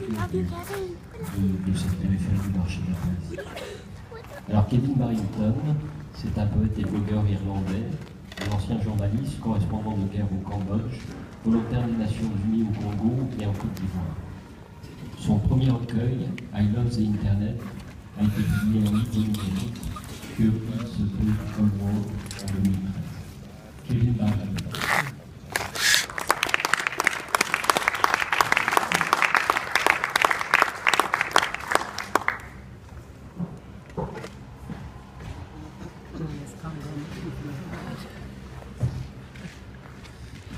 de cette périphérie du marché de la place. Alors Kevin Barrington, c'est un poète et blogueur irlandais, un ancien journaliste, correspondant de guerre au Cambodge, volontaire des Nations Unies au Congo et en Côte d'Ivoire. Son premier recueil, I Love the Internet, a été publié en Italie numérique, puis It's a Political World en 2013. Kevin Barrington.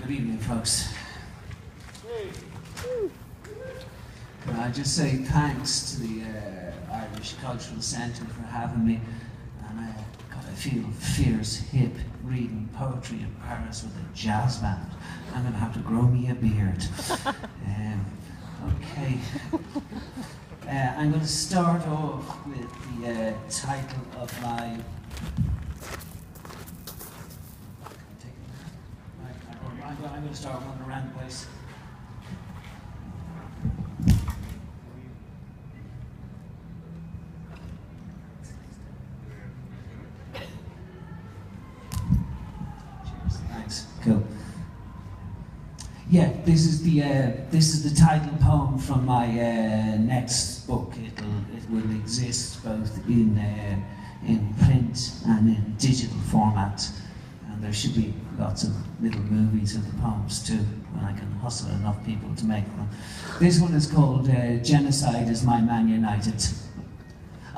Good evening, folks. Can I just say thanks to the Irish Cultural Centre for having me, and God, I feel fierce hip reading poetry in Paris with a jazz band. I'm going to have to grow me a beard. Okay. I'm going to start off with the title of my... I'm going to start running around the place. Cheers. Thanks. Cool. Yeah, this is the title poem from my next book. It will exist both in print and in digital format. And there should be lots of little movies of the poems too, when I can hustle enough people to make them. This one is called Genocide is my Man Utd.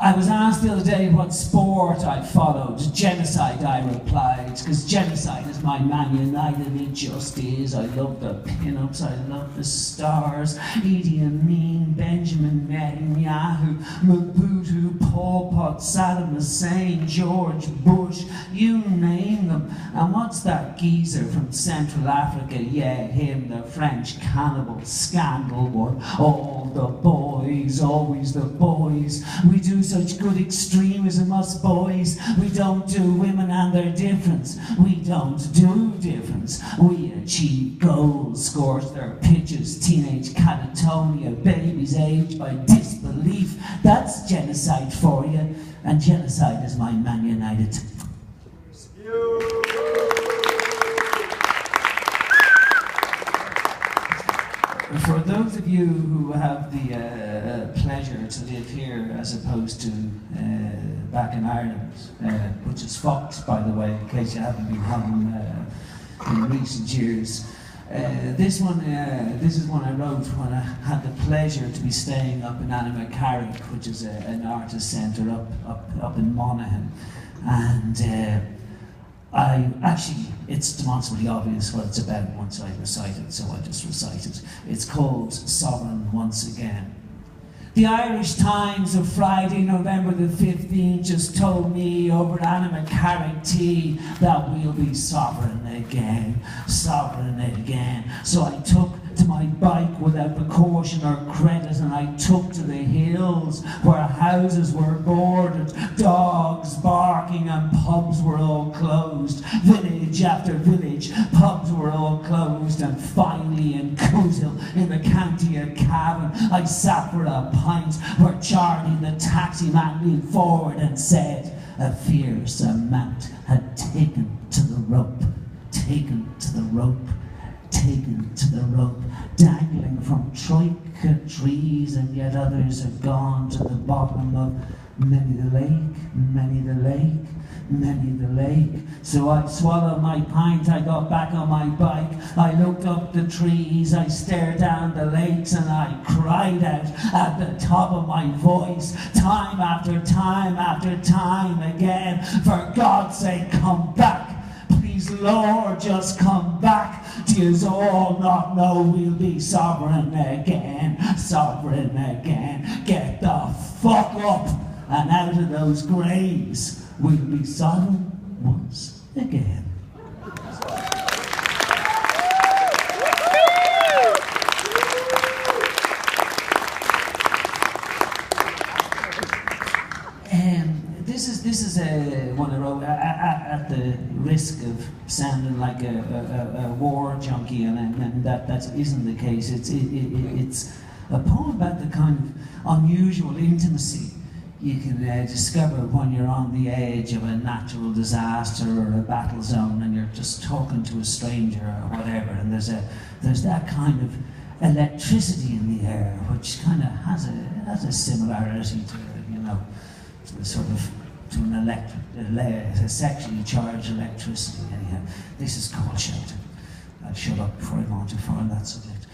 I was asked the other day what sport I followed. Genocide, I replied, because genocide is my Man Utd, it just is. I love the pin-ups, I love the stars. Idi Amin, Benjamin Netanyahu, Mobutu, Pol Pot, Saddam Hussein, George Bush, you name them. And what's that geezer from Central Africa? Yeah, him, the French cannibal scandal one. All the boys, always the boys. We do such good extremism, us boys. We don't do women and their difference. We don't do difference. We achieve goals, scores their pitches, teenage catatonia, babies aged by disbelief. That's genocide for you. And genocide is my Man Utd. For those of you who have the pleasure to live here as opposed to back in Ireland, which is fucked, by the way, in case you haven't been home in recent years, this is one I wrote when I had the pleasure to be staying up in Annaghmacarrick, which is an artist centre up in Monaghan, and it's demonstrably obvious what it's about once I recite it, so I just recite it. It's called Sovereign Once Again. The Irish Times of Friday, November the 15th just told me over Annaghmacarrick tea that we'll be sovereign again. Sovereign again. So I took to my bike without precaution or credit, and I took to the hills where houses were boarded, dogs barking, and pubs were all closed. Village after village, pubs were all closed, and finally in Coothill, in the county of Cavan, I sat for a pint where Charlie the taxi man leaned forward and said, a fierce amount had taken to the rope, taken to the rope, taken to the rope, dangling from troika trees, and yet others have gone to the bottom of many the lake, many the lake, many the lake. So I swallowed my pint, I got back on my bike, I looked up the trees, I stared down the lakes, and I cried out at the top of my voice, time after time after time again, for God's sake, come back. Please, Lord, just come back. Do yous all not know we'll be sovereign again? Sovereign again. Get the fuck up and out of those graves. We'll be sovereign once again. This is one I wrote at the risk of sounding like a war junkie, and that isn't the case. It's a poem about the kind of unusual intimacy you can discover when you're on the edge of a natural disaster or a battle zone and you're just talking to a stranger or whatever, and there's that kind of electricity in the air which kind of has a similarity to, you know, to sort of to a sexually charged electricity. Anyhow, this is called Shelter. I'll shut up before I go on too far on that subject.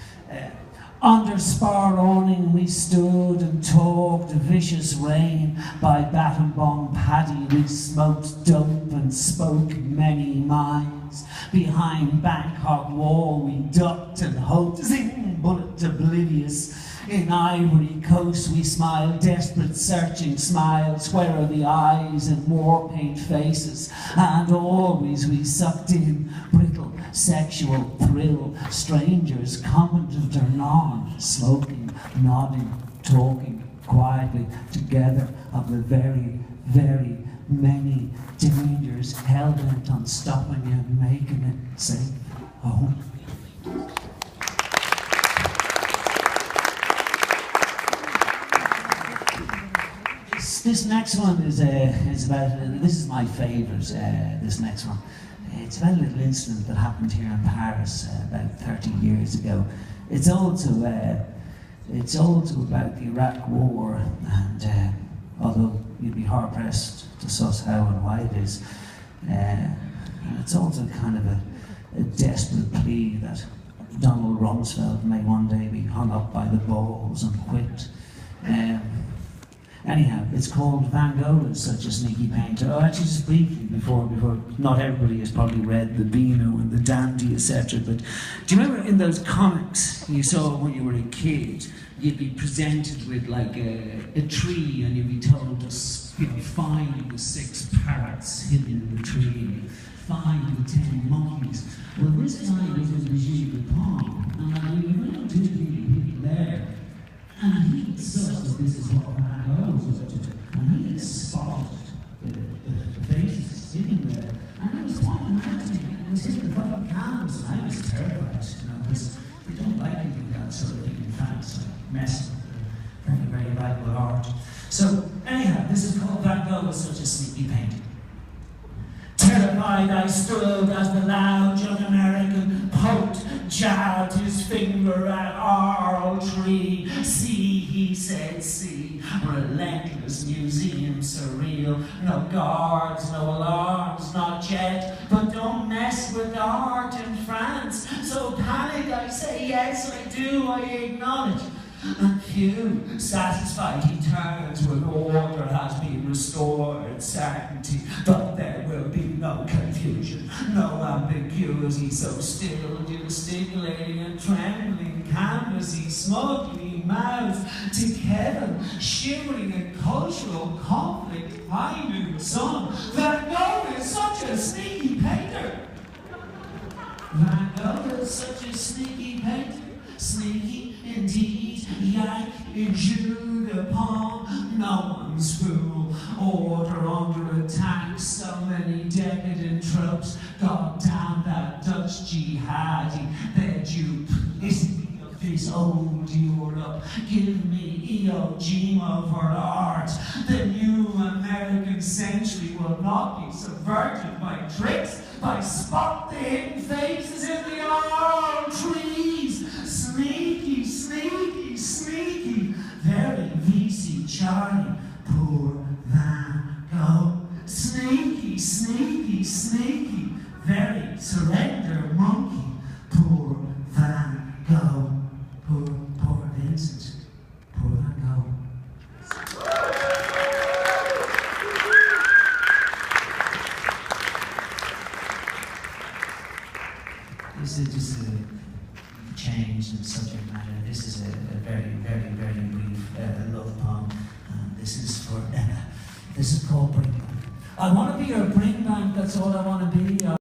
Under spar awning we stood and talked a vicious rain. By bat and bomb paddy we smoked dope and spoke many minds. Behind Bangkok wall we ducked and hoped, zing, bullet oblivious. In Ivory Coast we smiled, desperate searching smiles. Where are the eyes and war paint faces? And always we sucked in brittle sexual thrill. Strangers commented or non, smoking, nodding, talking quietly together of the very, very many dangers hell-bent on stopping you and making it safe home. This next one is about, this is my favourite, this next one. It's about a little incident that happened here in Paris about 30 years ago. It's also about the Iraq War, and although you'd be hard-pressed to suss how and why it is, and it's also kind of a desperate plea that Donald Rumsfeld may one day be hung up by the balls and quit. Anyhow, it's called Van Gogh is Such a Sneaky Painter. Oh, actually, just briefly, before not everybody has probably read the Beano and the Dandy, etc. But do you remember in those comics you saw when you were a kid, you'd be presented with like a tree and you'd be told to, you know, find the 6 parrots hidden in the tree, find the 10 monkeys. Well, this guy was in the Gilles de Pont, and we went to the there. And he saw that this is what Van Gogh was up to, and he had spotted the faces sitting there, and he was pointing out to me, and he was hitting the fucking canvas, and I was terrified, you know, because they don't like to do that sort of thing in France, like mess with the very, very valuable art. So, anyhow, this is called Van Gogh is Such a Sneaky Painter. Terrified I stood as the loud young American poet jabbed his finger at our old tree. See, he said, see, relentless museum surreal. No guards, no alarms, not yet, but don't mess with art in France. So panic, I say, yes, I do, I acknowledge. And few satisfied he turns when order has been restored, certainty, but there will be no confusion, no ambiguity, so still gesticulating and trembling canvas he smugly mouths to Kevin, shimmering in cultural conflict hiding the sun. Van Gogh is such a sneaky painter. Van Gogh is such a sneaky painter. Sneaky indeed, yank in Jus de Pomme, no one's fool. Order under attack, so many decadent tropes. God damn that Dutch jihadi, their duplicity of this old Europe. Give me Iwo Jima for art. The new American century will not be subverted by tricks, by spot the hidden faces in the old trees. Sneaky, sneaky, sneaky, very VC Charlie, poor Van Gogh. Sneaky, sneaky, sneaky, very surrender monkey, poor Van Gogh. Poor Vincent, poor Van Gogh. This is just a change in subject matter. This is a very, very, very brief love poem, and this is for Emma. This is called Bring Back. I want to be your bring back, that's all I want to be.